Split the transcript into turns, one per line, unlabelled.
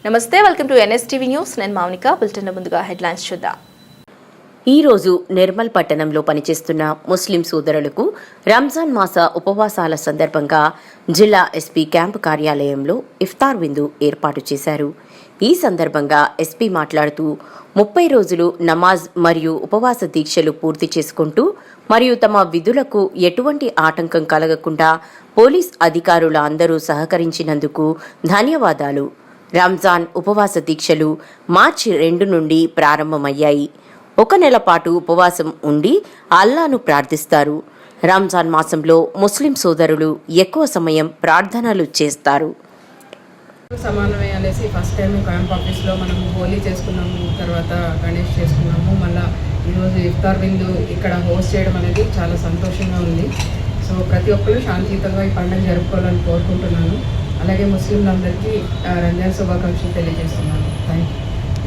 నమస్తే, welcome to NSTV news. నేను Mounika. Bulletin ముందుగా హెడ్లైన్స్ చూద్దాం.
ఈరోజు నిర్మల్ పట్టణంలో పనిచేస్తున్న ముస్లిం సోదరులకు రంజాన్ మాస ఉపవాసాల సందర్భంగా జిల్లా ఎస్పీ క్యాంపు కార్యాలయంలో ఇఫ్తార్ విందు ఏర్పాటు చేశారు. ఈ సందర్భంగా ఎస్పీ మాట్లాడుతూ 30 రోజులు నమాజ్ మరియు ఉపవాస దీక్షలు పూర్తి చేసుకుంటూ మరియు తమ విధులకు ఎటువంటి ఆటంకం కలగకుండా పోలీస్ అధికారుల అందరూ సహకరించినందుకు ధన్యవాదాలు. రంజాన్ ఉపవాస దీక్షలు మార్చి 2 నుండి ప్రారంభమయ్యాయి. 1 నెల పాటు ఉపవాసం ఉండి అల్లాను ప్రార్థిస్తారు. రంజాన్ మాసంలో ముస్లిం సోదరులు ఎక్కువ సమయం ప్రార్థనలు చేస్తారు.
సమానమే అనేసి ఫస్ట్ టైం క్యాంప్ ఆఫీస్లో మనం హోలీ చేసుకున్నాము, తర్వాత గణేష్ చేసుకున్నాము. మళ్ళీ ఈరోజు ఇఫ్తార్ విందు ఇక్కడ హోస్ట్ చేయడం అనేది చాలా సంతోషంగా ఉంది. సో ప్రతి ఒక్కరు శాంతియుతంగా ఈ పండుగ జరుపుకోవాలని కోరుకుంటున్నాను. అలాగే ముస్లింలందరికీ రంజాన్ శుభాకాంక్షలు తెలియజేస్తున్నాను. Thank you.